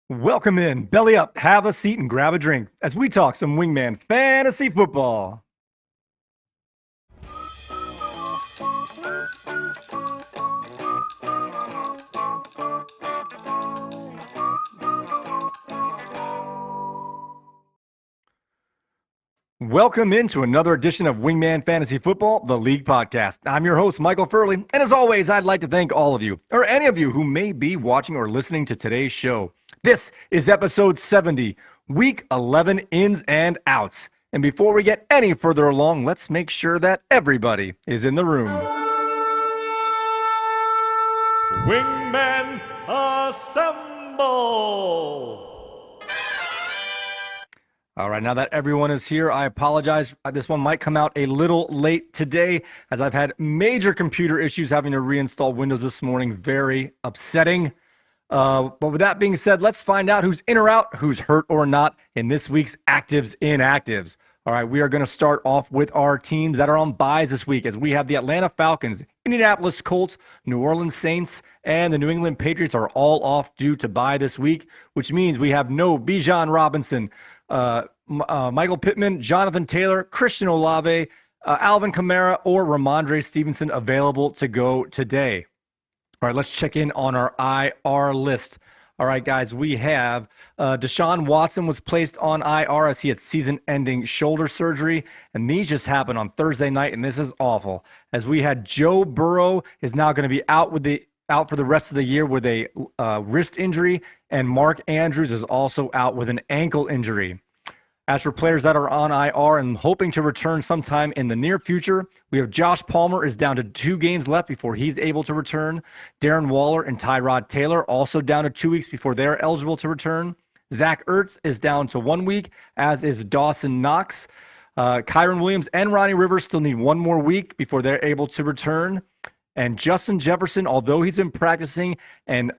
Welcome in, belly up, have a seat, and grab a drink as we talk some Wingman fantasy football. Welcome into another edition of Wingman Fantasy Football, the League Podcast. I'm your host, Michael Furley, and as always, I'd like to thank all of you, or any of you who may be watching or listening to today's show. This is episode 70, week 11 ins and outs. And before we get any further along, let's make sure that everybody is in the room. Wingmen assemble! All right, now that everyone is here, I apologize. This one might come out a little late today as I've had major computer issues having to reinstall Windows this morning. Very upsetting. But with that being said, let's find out who's in or out, who's hurt or not in this week's Actives Inactives. All right, we are going to start off with our teams that are on buys this week as we have the Atlanta Falcons, Indianapolis Colts, New Orleans Saints, and the New England Patriots are all off due to bye this week, which means we have no Bijan Robinson, Michael Pittman, Jonathan Taylor, Christian Olave, Alvin Kamara, or Ramondre Stevenson available to go today. All right, let's check in on our IR list. All right, guys, we have Deshaun Watson was placed on IR as he had season-ending shoulder surgery, and these just happened on Thursday night, and this is awful. As we had Joe Burrow is now going to be out for the rest of the year with a wrist injury, and Mark Andrews is also out with an ankle injury. As for players that are on IR and hoping to return sometime in the near future, we have Josh Palmer is down to 2 games left before he's able to return. Darren Waller and Tyrod Taylor also down to 2 weeks before they're eligible to return. Zach Ertz is down to 1 week, as is Dawson Knox. Kyron Williams and Ronnie Rivers still need 1 more week before they're able to return. And Justin Jefferson, although he's been practicing and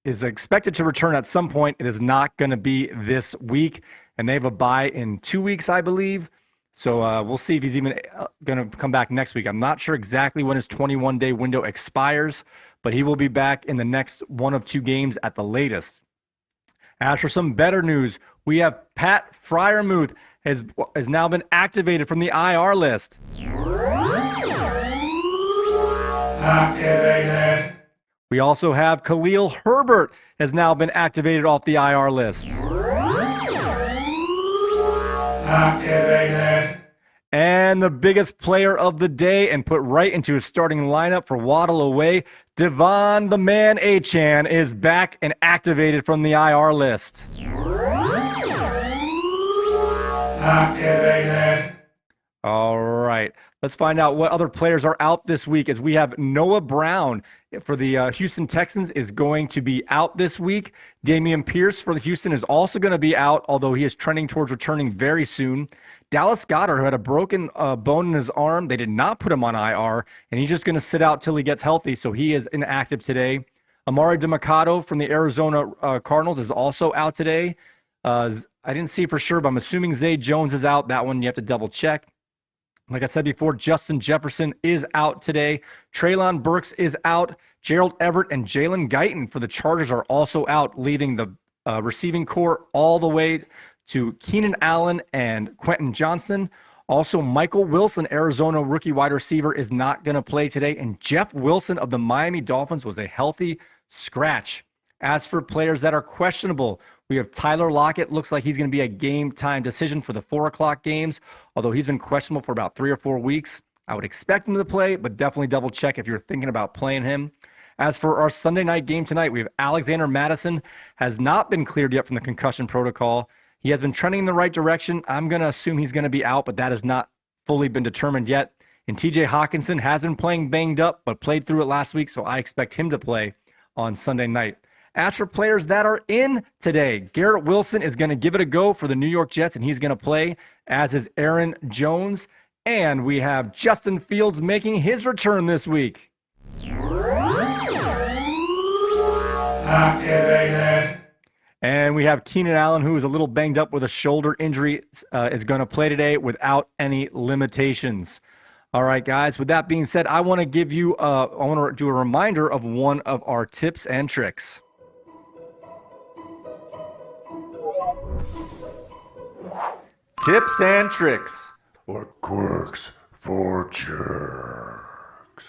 is expected to return at some point, it is not going to be this week. And they have a bye in 2 weeks, I believe. So we'll see if he's even going to come back next week. I'm not sure exactly when his 21-day window expires, but he will be back in the next 1 of 2 games at the latest. As for some better news, we have Pat Freiermuth has now been activated from the IR list. Activated. We also have Khalil Herbert has now been activated off the IR list. Activated. And the biggest player of the day and put right into his starting lineup for Waddle away, Devon the Man Achan is back and activated from the IR list. Activated. All right. Let's find out what other players are out this week as we have Noah Brown for the Houston Texans is going to be out this week. Dameon Pierce for the Houston is also going to be out, although he is trending towards returning very soon. Dallas Goedert, who had a broken bone in his arm, they did not put him on IR, and he's just going to sit out till he gets healthy, so he is inactive today. Amari DeMarcado from the Arizona Cardinals is also out today. I didn't see for sure, but I'm assuming Zay Jones is out. That one you have to double check. Like I said before, Justin Jefferson is out today. Treylon Burks is out. Gerald Everett and Jalen Guyton for the Chargers are also out, leaving the receiving core all the way to Keenan Allen and Quentin Johnston. Also, Michael Wilson, Arizona rookie wide receiver, is not going to play today. And Jeff Wilson of the Miami Dolphins was a healthy scratch. As for players that are questionable, we have Tyler Lockett. Looks like he's going to be a game-time decision for the 4 o'clock games, although he's been questionable for about 3 or 4 weeks. I would expect him to play, but definitely double-check if you're thinking about playing him. As for our Sunday night game tonight, we have Alexander Madison. Has not been cleared yet from the concussion protocol. He has been trending in the right direction. I'm going to assume he's going to be out, but that has not fully been determined yet. And TJ Hawkinson has been playing banged up, but played through it last week, so I expect him to play on Sunday night. As for players that are in today, Garrett Wilson is going to give it a go for the New York Jets, and he's going to play, as is Aaron Jones. And we have Justin Fields making his return this week. Activated. And we have Keenan Allen, who is a little banged up with a shoulder injury, is going to play today without any limitations. All right, guys, with that being said, I want to give you, I want to do a reminder of one of our tips and tricks. Tips and tricks. or quirks for jerks.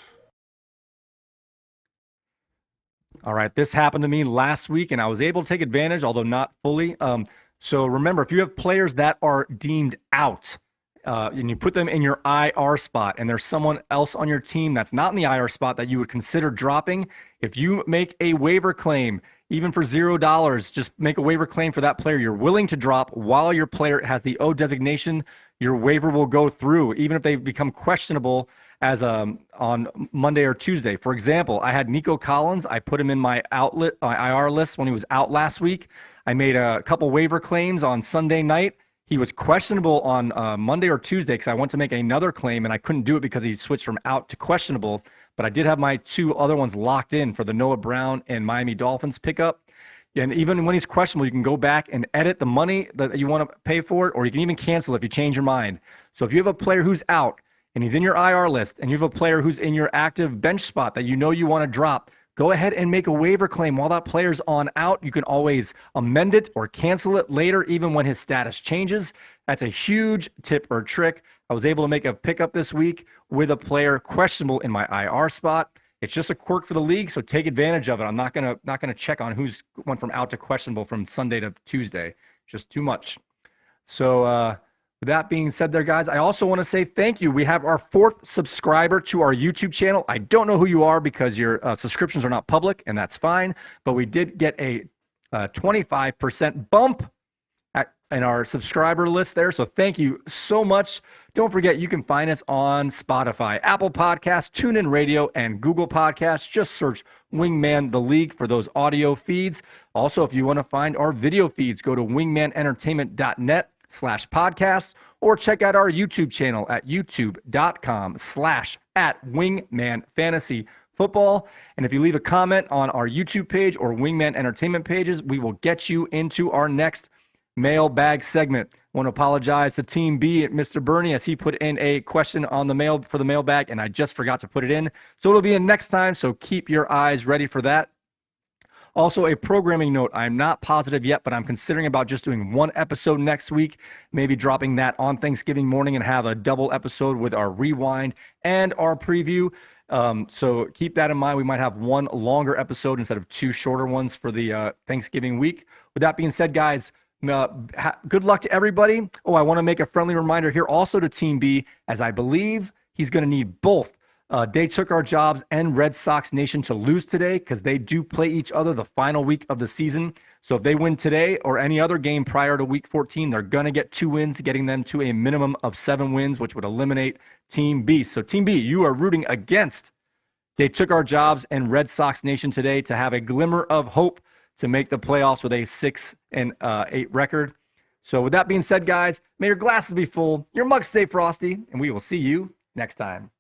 All right, this happened to me last week, and I was able to take advantage, although not fully. So remember, if you have players that are deemed out, and you put them in your IR spot, and there's someone else on your team that's not in the IR spot that you would consider dropping, if you make a waiver claim, even for $0, just make a waiver claim for that player you're willing to drop while your player has the O designation, your waiver will go through, even if they become questionable as on Monday or Tuesday. For example, I had Nico Collins. I put him in my IR list when he was out last week. I made a couple waiver claims on Sunday night. He was questionable on Monday or Tuesday because I went to make another claim and I couldn't do it because he switched from out to questionable. But I did have my two other ones locked in for the Noah Brown and Miami Dolphins pickup. And even when he's questionable, you can go back and edit the money that you want to pay for it, or you can even cancel if you change your mind. So if you have a player who's out and he's in your IR list, and you have a player who's in your active bench spot that you know you want to drop, go ahead and make a waiver claim while that player's on out. You can always amend it or cancel it later, even when his status changes. That's a huge tip or trick. I was able to make a pickup this week with a player questionable in my IR spot. It's just a quirk for the league, so take advantage of it. I'm not gonna check on who's went from out to questionable from Sunday to Tuesday. Just too much. So with that being said there, guys, I also want to say thank you. We have our 4th subscriber to our YouTube channel. I don't know who you are because your subscriptions are not public, and that's fine. But we did get a 25% bump in our subscriber list there. So thank you so much. Don't forget, you can find us on Spotify, Apple Podcasts, TuneIn Radio, and Google Podcasts. Just search Wingman the League for those audio feeds. Also, if you want to find our video feeds, go to wingmanentertainment.net/podcasts or check out our YouTube channel at youtube.com/@wingmanfantasyfootball. And if you leave a comment on our YouTube page or Wingman Entertainment pages, we will get you into our next mailbag segment. I want to apologize to Team B at Mr. Bernie as he put in a question on the mailbag, and I just forgot to put it in. So it'll be in next time, so keep your eyes ready for that. Also, a programming note. I'm not positive yet, but I'm considering about just doing one episode next week, maybe dropping that on Thanksgiving morning and have a double episode with our rewind and our preview. So keep that in mind. We might have one longer episode instead of 2 shorter ones for the Thanksgiving week. With that being said, guys, good luck to everybody. Oh, I want to make a friendly reminder here also to Team B, as I believe he's going to need both They Took Our Jobs and Red Sox Nation to lose today because they do play each other the final week of the season. So if they win today or any other game prior to week 14, they're going to get 2 wins, getting them to a minimum of 7 wins, which would eliminate Team B. So Team B, you are rooting against They Took Our Jobs and Red Sox Nation today to have a glimmer of hope to make the playoffs with a 6-8 record. So with that being said, guys, may your glasses be full, your mugs stay frosty, and we will see you next time.